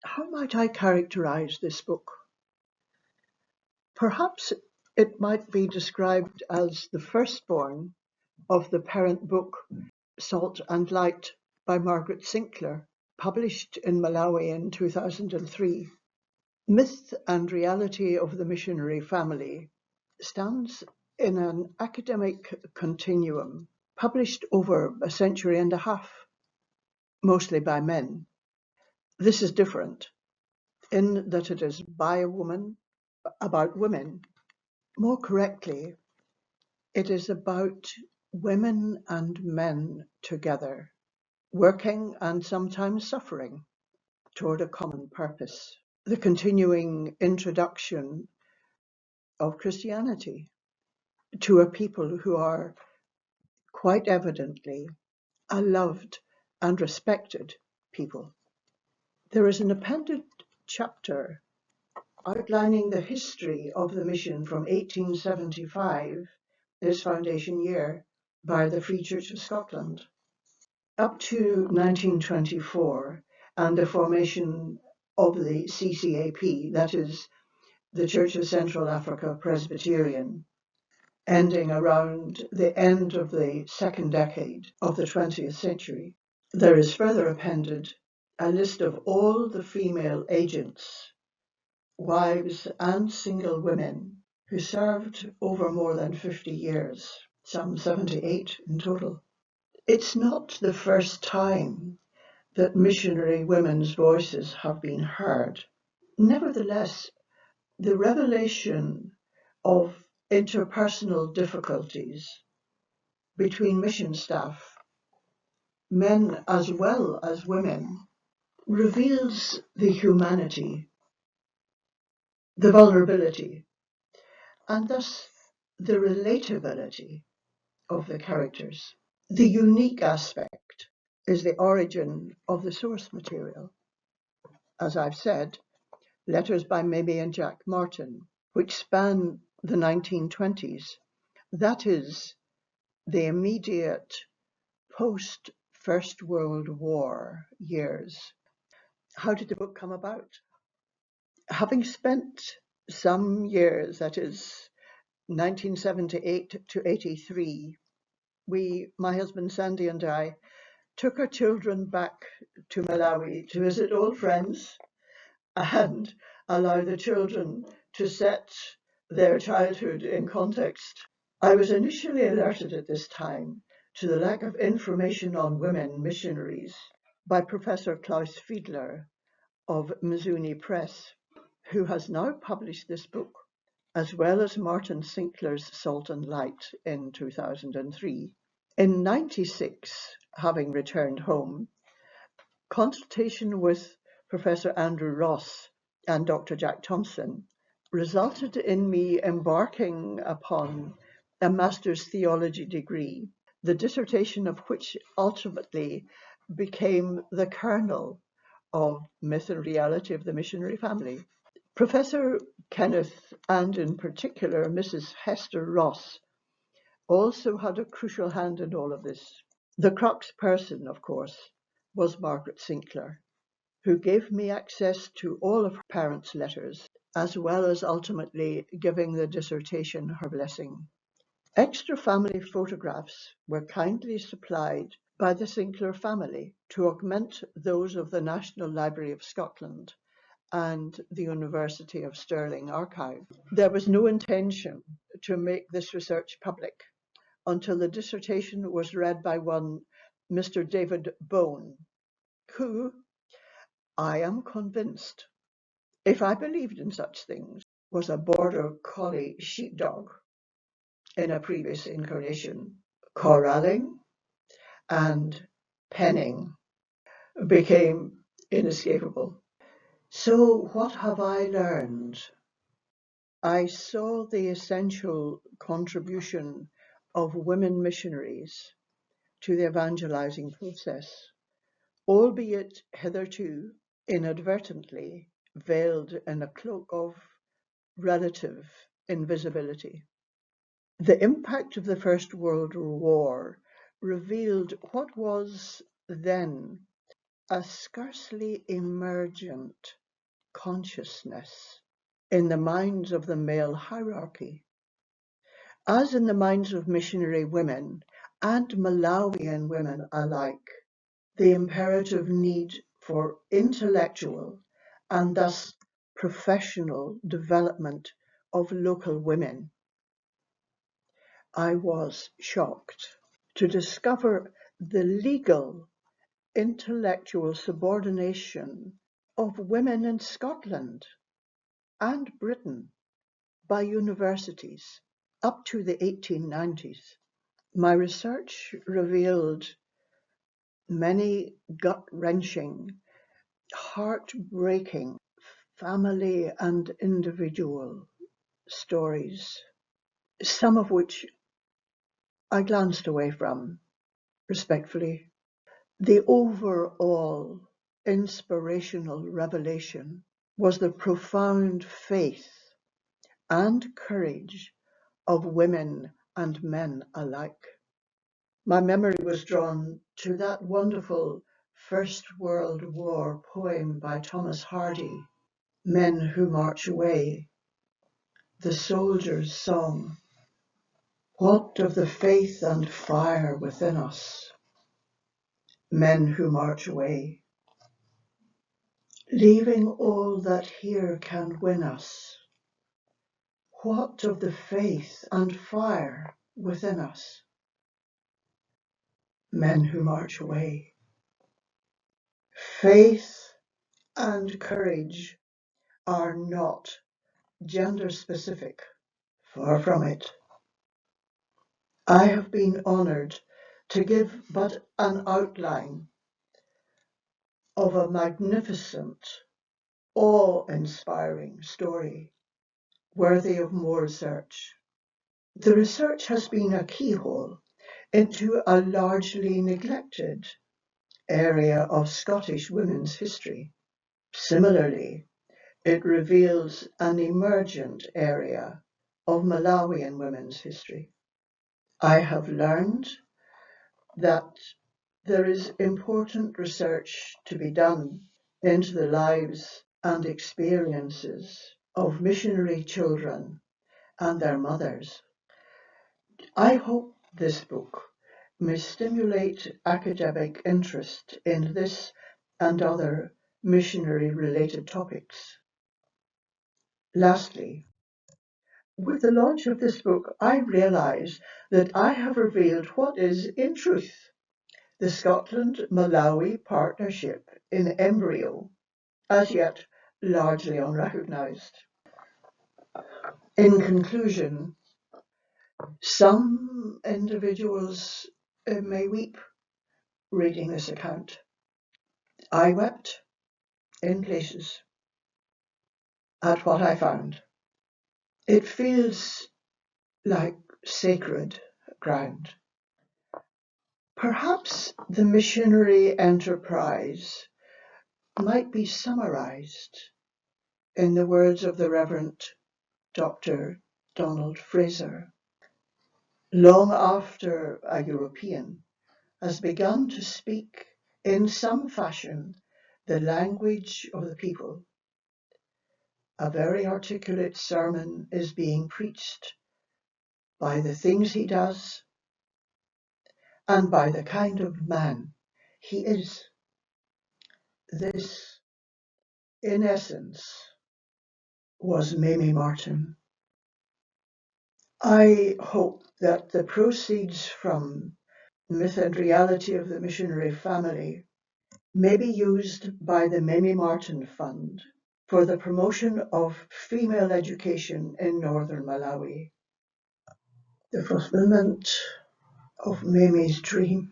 How might I characterize this book? Perhaps it might be described as the firstborn of the parent book Salt and Light by Margaret Sinclair, published in Malawi in 2003. Myth and reality of the missionary family stands in an academic continuum, published over a century and a half, mostly by men. This is different in that it is by a woman, about women. More correctly, it is about women and men together, working and sometimes suffering toward a common purpose. The continuing introduction of Christianity to a people who are quite evidently a loved and respected people. There is an appended chapter outlining the history of the mission from 1875, its foundation year, by the Free Church of Scotland, up to 1924 and the formation of the CCAP, that is, the Church of Central Africa Presbyterian, ending around the end of the second decade of the 20th century. There is further appended a list of all the female agents, wives and single women who served over more than 50 years, some 78 in total. It's not the first time that missionary women's voices have been heard. Nevertheless, the revelation of interpersonal difficulties between mission staff, men as well as women, reveals the humanity, the vulnerability, and thus the relatability of the characters. The unique aspect is the origin of the source material. As I've said, letters by Mamie and Jack Martin, which span the 1920s, that is, the immediate post-First World War years. How did the book come about? Having spent some years, that is 1978 to 83, my husband Sandy and I, took our children back to Malawi to visit old friends and allow the children to set their childhood in context. I was initially alerted at this time to the lack of information on women missionaries by Professor Klaus Fiedler of Mzuni Press, who has now published this book, as well as Martin Sinclair's Salt and Light in 2003. In '96, having returned home, consultation with Professor Andrew Ross and Dr. Jack Thompson resulted in me embarking upon a master's theology degree, the dissertation of which ultimately became the kernel of Myth and Reality of the Missionary Family. Professor Kenneth, and in particular Mrs. Hester Ross, also had a crucial hand in all of this. The crux person, of course, was Margaret Sinclair, who gave me access to all of her parents' letters, as well as ultimately giving the dissertation her blessing. Extra family photographs were kindly supplied by the Sinclair family to augment those of the National Library of Scotland and the University of Stirling archive. There was no intention to make this research public until the dissertation was read by one Mr. David Bone, who, I am convinced, if I believed in such things, was a border collie sheepdog in a previous incarnation. Corralling and penning became inescapable. So what have I learned? I saw the essential contribution of women missionaries to the evangelizing process, albeit hitherto inadvertently veiled in a cloak of relative invisibility. The impact of the First World War revealed what was then a scarcely emergent consciousness in the minds of the male hierarchy, as in the minds of missionary women and Malawian women alike, the imperative need for intellectual and thus professional development of local women. I was shocked to discover the legal intellectual subordination of women in Scotland and Britain by universities up to the 1890s. My research revealed many gut-wrenching, heartbreaking family and individual stories, some of which I glanced away from respectfully. The overall inspirational revelation was the profound faith and courage of women and men alike. My memory was drawn to that wonderful First World War poem by Thomas Hardy, Men Who March Away, the soldier's song. What of the faith and fire within us, men who march away, leaving all that here can win us? What of the faith and fire within us, men who march away? Faith and courage are not gender specific, far from it. I have been honoured to give but an outline of a magnificent, awe-inspiring story worthy of more research. The research has been a keyhole into a largely neglected area of Scottish women's history. Similarly, it reveals an emergent area of Malawian women's history. I have learned that there is important research to be done into the lives and experiences of missionary children and their mothers. I hope this book may stimulate academic interest in this and other missionary-related topics. Lastly, with the launch of this book, I realise that I have revealed what is, in truth, the Scotland-Malawi partnership in embryo, as yet largely unrecognised. In conclusion, some individuals may weep reading this account. I wept in places at what I found. It feels like sacred ground. Perhaps the missionary enterprise might be summarised in the words of the Reverend Dr. Donald Fraser. Long after a European has begun to speak in some fashion the language of the people, a very articulate sermon is being preached by the things he does and by the kind of man he is. This, in essence, was Mamie Martin. I hope that the proceeds from Myth and Reality of the Missionary Family may be used by the Mamie Martin Fund for the promotion of female education in northern Malawi. The fulfillment of Mamie's dream.